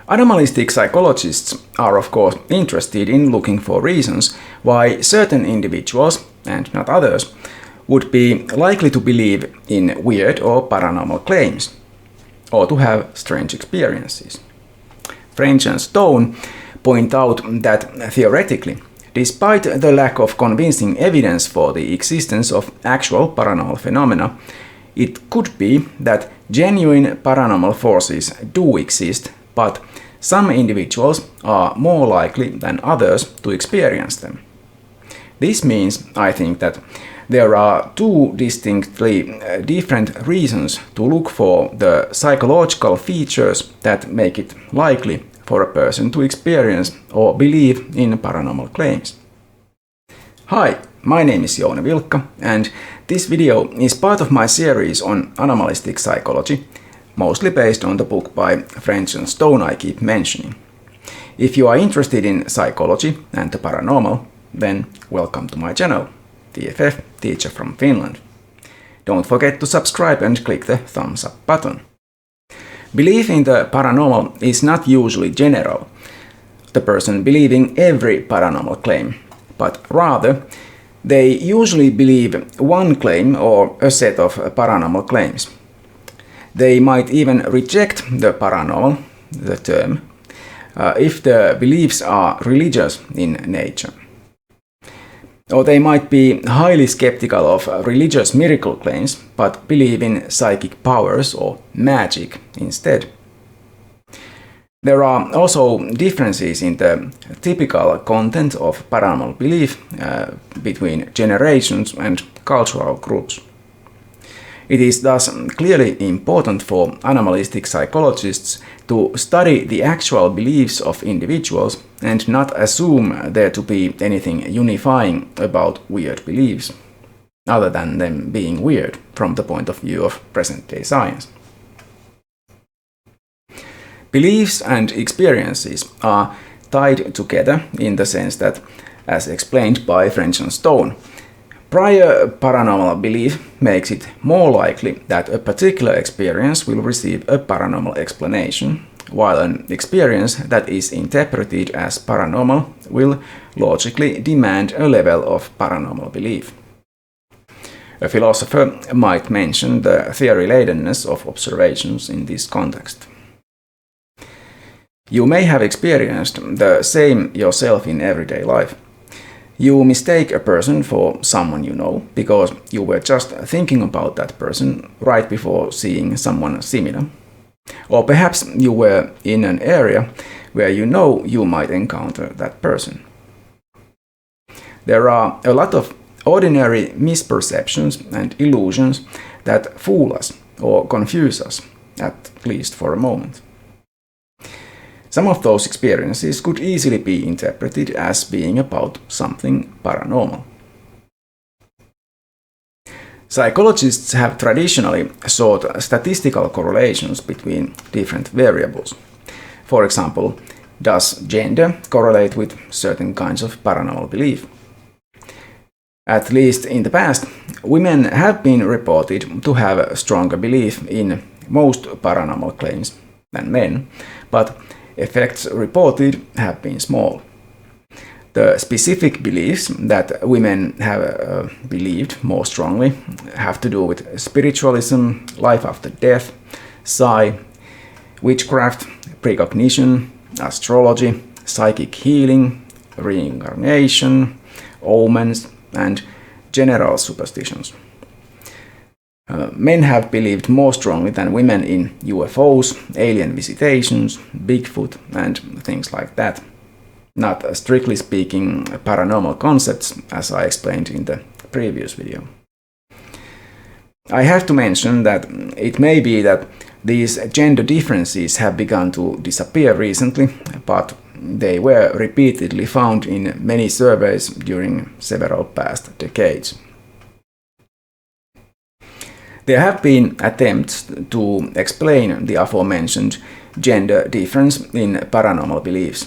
Anomalistic psychologists are of course interested in looking for reasons why certain individuals, and not others, would be likely to believe in weird or paranormal claims, or to have strange experiences. French and Stone point out that theoretically, despite the lack of convincing evidence for the existence of actual paranormal phenomena, it could be that genuine paranormal forces do exist, but some individuals are more likely than others to experience them. This means, I think, that there are two distinctly different reasons to look for the psychological features that make it likely for a person to experience or believe in paranormal claims. Hi, my name is Jouni Vilkka, and this video is part of my series on Anomalistic Psychology, mostly based on the book by French and Stone I keep mentioning. If you are interested in psychology and the paranormal, then welcome to my channel, TFF, Teacher from Finland. Don't forget to subscribe and click the thumbs up button. Belief in the paranormal is not usually general, the person believing every paranormal claim, but rather they usually believe one claim or a set of paranormal claims. They might even reject the paranormal, the term, if the beliefs are religious in nature. Or they might be highly skeptical of religious miracle claims, but believe in psychic powers or magic instead. There are also differences in the typical content of paranormal belief between generations and cultural groups. It is thus clearly important for anomalistic psychologists to study the actual beliefs of individuals and not assume there to be anything unifying about weird beliefs, other than them being weird from the point of view of present-day science. Beliefs and experiences are tied together in the sense that, as explained by French and Stone, prior paranormal belief makes it more likely that a particular experience will receive a paranormal explanation, while an experience that is interpreted as paranormal will logically demand a level of paranormal belief. A philosopher might mention the theory-ladenness of observations in this context. You may have experienced the same yourself in everyday life. You mistake a person for someone you know because you were just thinking about that person right before seeing someone similar. Or perhaps you were in an area where you know you might encounter that person. There are a lot of ordinary misperceptions and illusions that fool us or confuse us, at least for a moment. Some of those experiences could easily be interpreted as being about something paranormal. Psychologists have traditionally sought statistical correlations between different variables. For example, does gender correlate with certain kinds of paranormal belief? At least in the past, women have been reported to have a stronger belief in most paranormal claims than men, but effects reported have been small. The specific beliefs that women have believed more strongly have to do with spiritualism, life after death, psi, witchcraft, precognition, astrology, psychic healing, reincarnation, omens, and general superstitions. Men have believed more strongly than women in UFOs, alien visitations, Bigfoot, and things like that. Not strictly speaking paranormal concepts, as I explained in the previous video. I have to mention that it may be that these gender differences have begun to disappear recently, but they were repeatedly found in many surveys during several past decades. There have been attempts to explain the aforementioned gender difference in paranormal beliefs.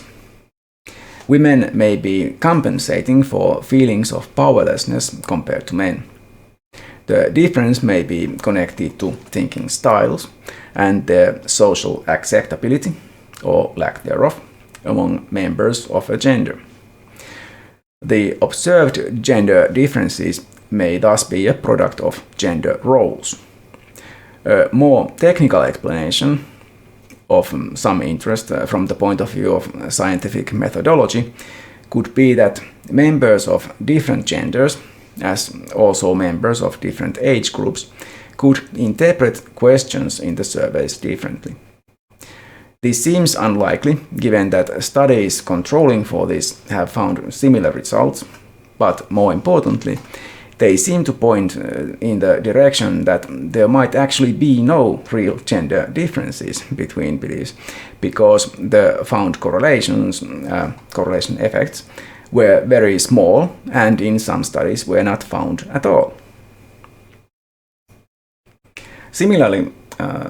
Women may be compensating for feelings of powerlessness compared to men. The difference may be connected to thinking styles and their social acceptability, or lack thereof, among members of a gender. The observed gender differences may thus be a product of gender roles. A more technical explanation of some interest from the point of view of scientific methodology could be that members of different genders, as also members of different age groups, could interpret questions in the surveys differently. This seems unlikely, given that studies controlling for this have found similar results, but more importantly, they seem to point in the direction that there might actually be no real gender differences between beliefs, because the found correlation effects were very small and in some studies were not found at all. Similarly,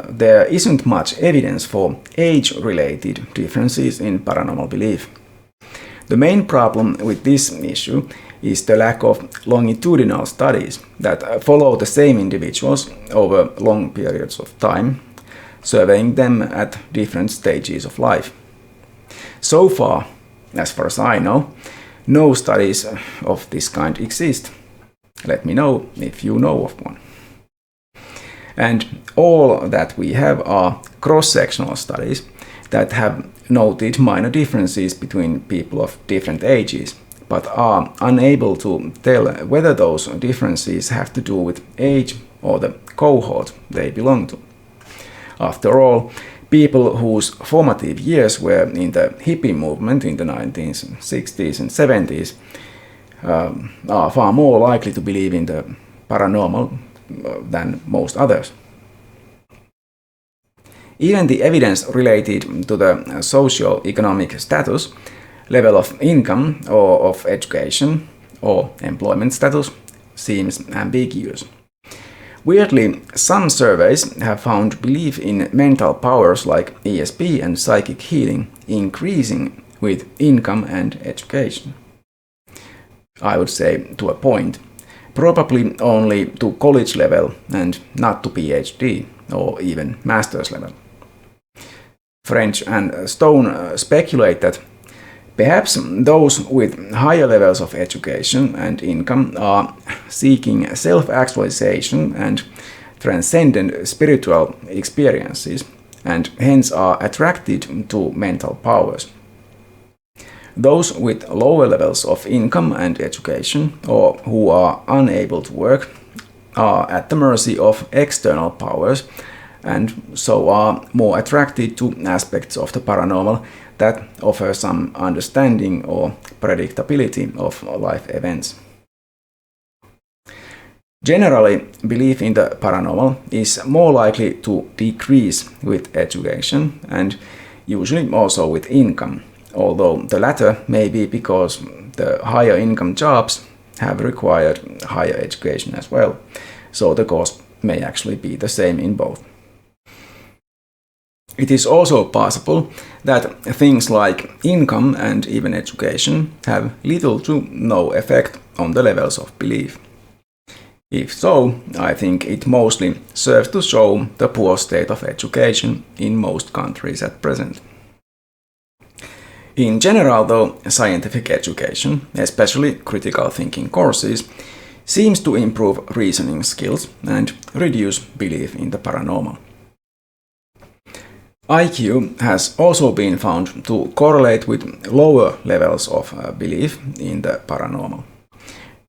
there isn't much evidence for age-related differences in paranormal belief. The main problem with this issue is the lack of longitudinal studies that follow the same individuals over long periods of time, surveying them at different stages of life. So far as I know, no studies of this kind exist. Let me know if you know of one. And all that we have are cross-sectional studies that have noted minor differences between people of different ages, but are unable to tell whether those differences have to do with age or the cohort they belong to. After all, people whose formative years were in the hippie movement in the 1960s and 70s are far more likely to believe in the paranormal than most others. Even the evidence related to the socio-economic status, level of income or of education or employment status seems ambiguous. Weirdly, some surveys have found belief in mental powers like ESP and psychic healing increasing with income and education. I would say to a point, probably only to college level and not to PhD or even master's level. French and Stone speculate that perhaps those with higher levels of education and income are seeking self-actualization and transcendent spiritual experiences, and hence are attracted to mental powers. Those with lower levels of income and education, or who are unable to work, are at the mercy of external powers, and so are more attracted to aspects of the paranormal that offer some understanding or predictability of life events. Generally, belief in the paranormal is more likely to decrease with education and usually also with income, although the latter may be because the higher income jobs have required higher education as well, so the cause may actually be the same in both. It is also possible that things like income and even education have little to no effect on the levels of belief. If so, I think it mostly serves to show the poor state of education in most countries at present. In general, though, scientific education, especially critical thinking courses, seems to improve reasoning skills and reduce belief in the paranormal. IQ has also been found to correlate with lower levels of belief in the paranormal.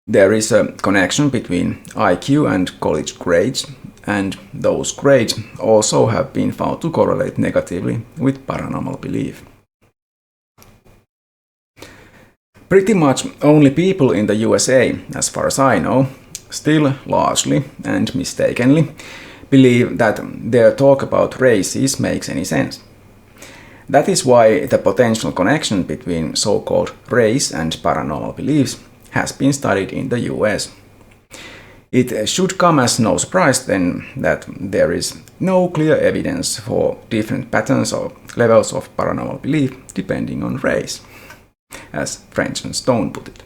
There is a connection between IQ and college grades, and those grades also have been found to correlate negatively with paranormal belief. Pretty much only people in the USA, as far as I know, still largely and mistakenly believe that their talk about races makes any sense. That is why the potential connection between so-called race and paranormal beliefs has been studied in the US. It should come as no surprise then that there is no clear evidence for different patterns or levels of paranormal belief depending on race, as French and Stone put it.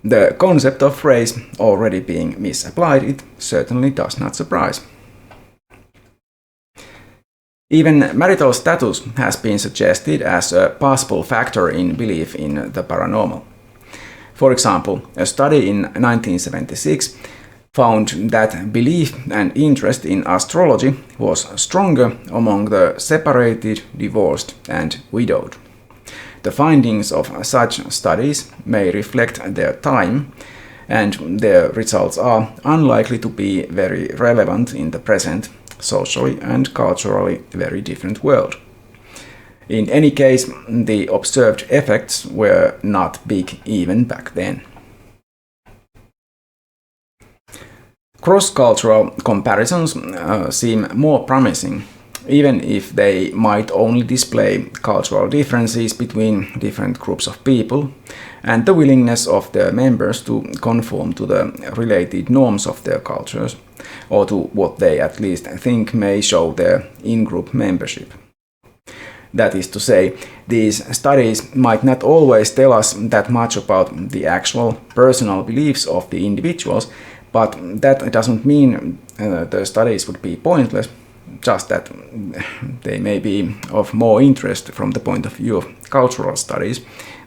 The concept of race already being misapplied, it certainly does not surprise. Even marital status has been suggested as a possible factor in belief in the paranormal. For example, a study in 1976 found that belief and interest in astrology was stronger among the separated, divorced, and widowed. The findings of such studies may reflect their time, and their results are unlikely to be very relevant in the present, socially and culturally very different world. In any case, the observed effects were not big even back then. Cross-cultural comparisons seem more promising, even if they might only display cultural differences between different groups of people and the willingness of their members to conform to the related norms of their cultures, or to what they at least think may show their in-group membership. That is to say, these studies might not always tell us that much about the actual personal beliefs of the individuals, but that doesn't mean the studies would be pointless, just that they may be of more interest from the point of view of cultural studies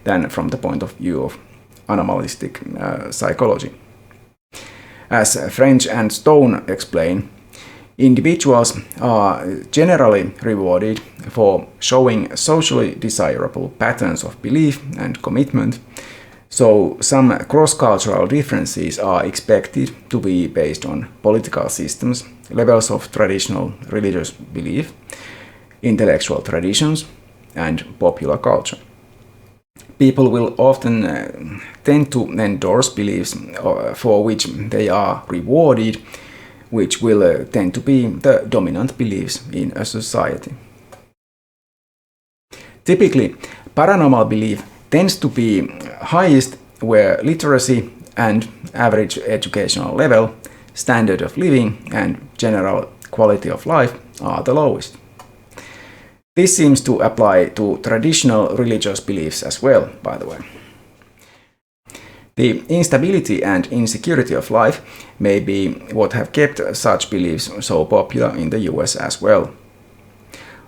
than from the point of view of anomalistic psychology. As French and Stone explain, individuals are generally rewarded for showing socially desirable patterns of belief and commitment, so some cross-cultural differences are expected to be based on political systems, levels of traditional religious belief, intellectual traditions, and popular culture. People will often tend to endorse beliefs for which they are rewarded, which will tend to be the dominant beliefs in a society. Typically, paranormal belief tends to be highest where literacy and average educational level, standard of living, and general quality of life are the lowest. This seems to apply to traditional religious beliefs as well, by the way. The instability and insecurity of life may be what have kept such beliefs so popular in the US as well.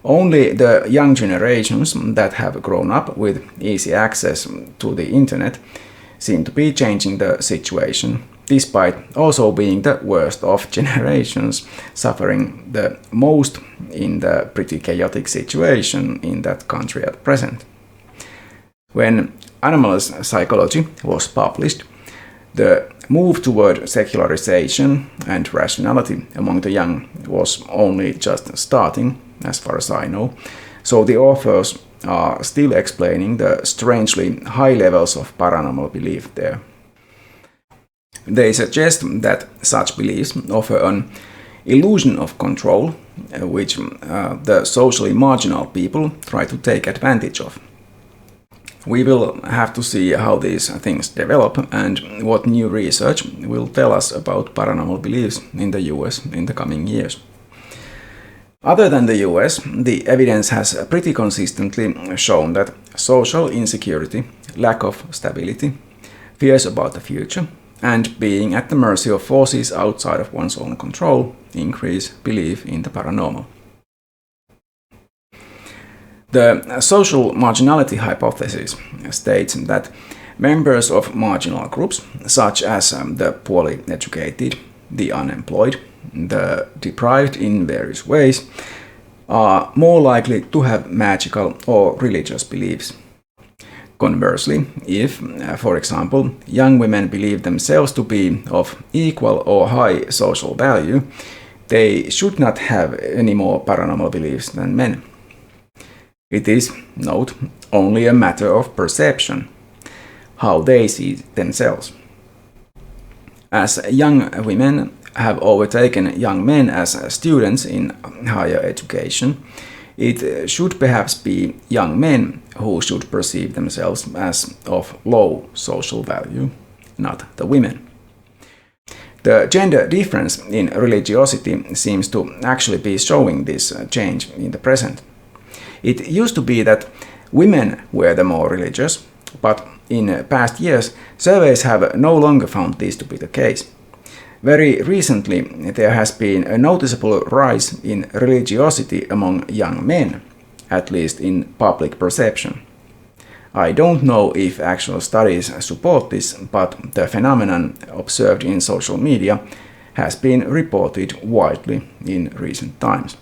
Only the young generations that have grown up with easy access to the internet seem to be changing the situation, despite also being the worst of generations, suffering the most in the pretty chaotic situation in that country at present. When Anomalous Psychology was published, the move toward secularization and rationality among the young was only just starting, as far as I know, so the authors are still explaining the strangely high levels of paranormal belief there. They suggest that such beliefs offer an illusion of control, which the socially marginal people try to take advantage of. We will have to see how these things develop and what new research will tell us about paranormal beliefs in the US in the coming years. Other than the US, the evidence has pretty consistently shown that social insecurity, lack of stability, fears about the future, and being at the mercy of forces outside of one's own control increase belief in the paranormal. The social marginality hypothesis states that members of marginal groups, such as the poorly educated, the unemployed, the deprived in various ways, are more likely to have magical or religious beliefs. Conversely, if, for example, young women believe themselves to be of equal or high social value, they should not have any more paranormal beliefs than men. It is, note, only a matter of perception, how they see themselves. As young women have overtaken young men as students in higher education, it should perhaps be young men who should perceive themselves as of low social value, not the women. The gender difference in religiosity seems to actually be showing this change in the present. It used to be that women were the more religious, but in past years surveys have no longer found this to be the case. Very recently, there has been a noticeable rise in religiosity among young men, at least in public perception. I don't know if actual studies support this, but the phenomenon observed in social media has been reported widely in recent times.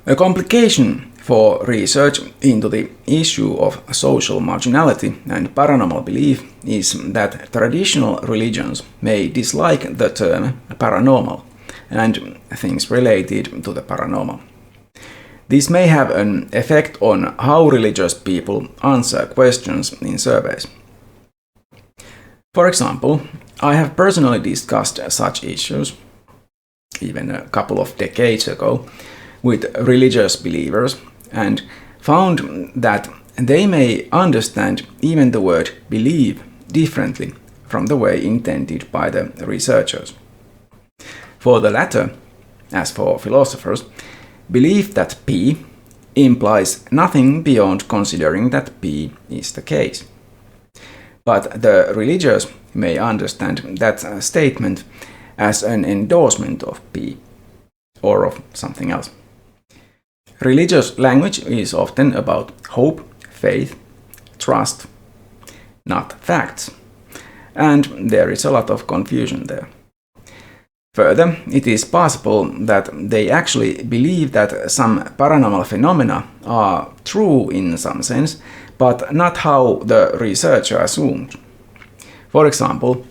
A complication for research into the issue of social marginality and paranormal belief is that traditional religions may dislike the term paranormal and things related to the paranormal. This may have an effect on how religious people answer questions in surveys. For example, I have personally discussed such issues, even a couple of decades ago, with religious believers and found that they may understand even the word believe differently from the way intended by the researchers. For the latter, as for philosophers, belief that P implies nothing beyond considering that P is the case. But the religious may understand that statement as an endorsement of P or of something else. Religious language is often about hope, faith, trust, not facts, and there is a lot of confusion there. Further, it is possible that they actually believe that some paranormal phenomena are true in some sense, but not how the researcher assumed. For example,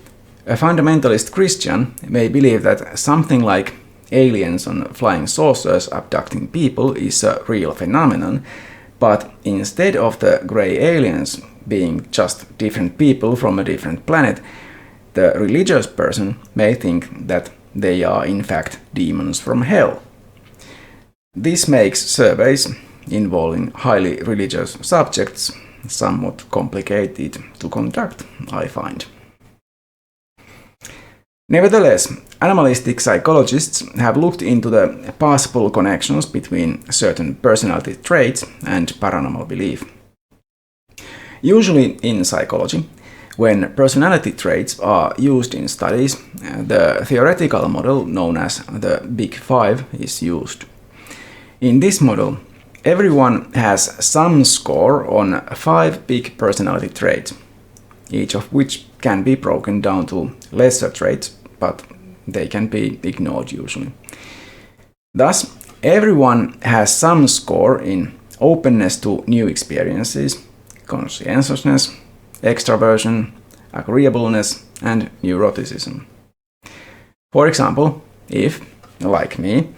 a fundamentalist Christian may believe that something like aliens on flying saucers abducting people is a real phenomenon, but instead of the grey aliens being just different people from a different planet, the religious person may think that they are in fact demons from hell. This makes surveys involving highly religious subjects somewhat complicated to conduct, I find. Nevertheless, animalistic psychologists have looked into the possible connections between certain personality traits and paranormal belief. Usually in psychology, when personality traits are used in studies, the theoretical model known as the Big Five is used. In this model, everyone has some score on 5 big personality traits, each of which can be broken down to lesser traits, but they can be ignored usually. Thus, everyone has some score in openness to new experiences, conscientiousness, extraversion, agreeableness, and neuroticism. For example, if, like me,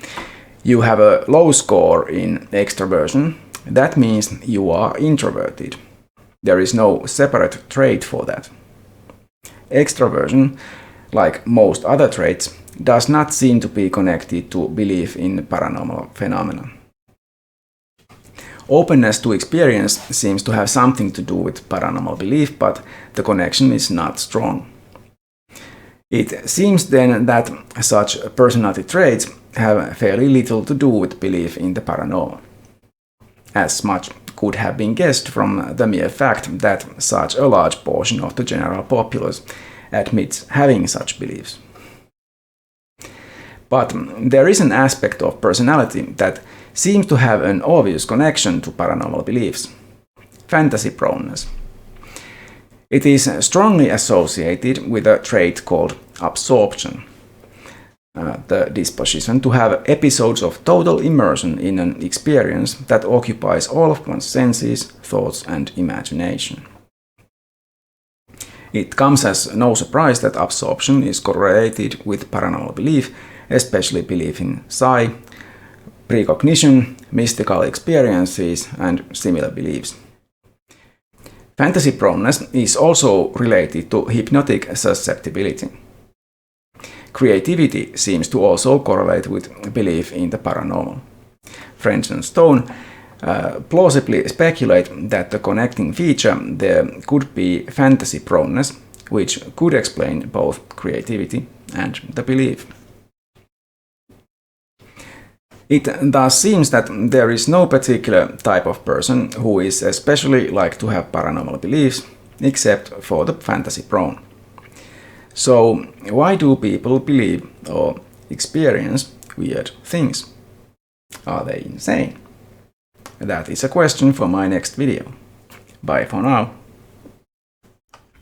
you have a low score in extraversion, that means you are introverted. There is no separate trait for that. Extraversion, like most other traits, does not seem to be connected to belief in paranormal phenomena. Openness to experience seems to have something to do with paranormal belief, but the connection is not strong. It seems then that such personality traits have fairly little to do with belief in the paranormal. As much could have been guessed from the mere fact that such a large portion of the general populace admits having such beliefs. But there is an aspect of personality that seems to have an obvious connection to paranormal beliefs: fantasy-proneness. It is strongly associated with a trait called absorption, the disposition to have episodes of total immersion in an experience that occupies all of one's senses, thoughts, and imagination. It comes as no surprise that absorption is correlated with paranormal belief, especially belief in psi, precognition, mystical experiences, and similar beliefs. Fantasy-proneness is also related to hypnotic susceptibility. Creativity seems to also correlate with belief in the paranormal. French and Stone plausibly speculate that the connecting feature there could be fantasy-proneness, which could explain both creativity and the belief. It thus seems that there is no particular type of person who is especially like to have paranormal beliefs, except for the fantasy-prone. So, why do people believe or experience weird things? Are they insane? That is a question for my next video. Bye for now.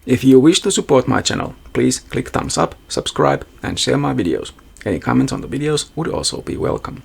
If you wish to support my channel, please click thumbs up, subscribe and share my videos. Any comments on the videos would also be welcome.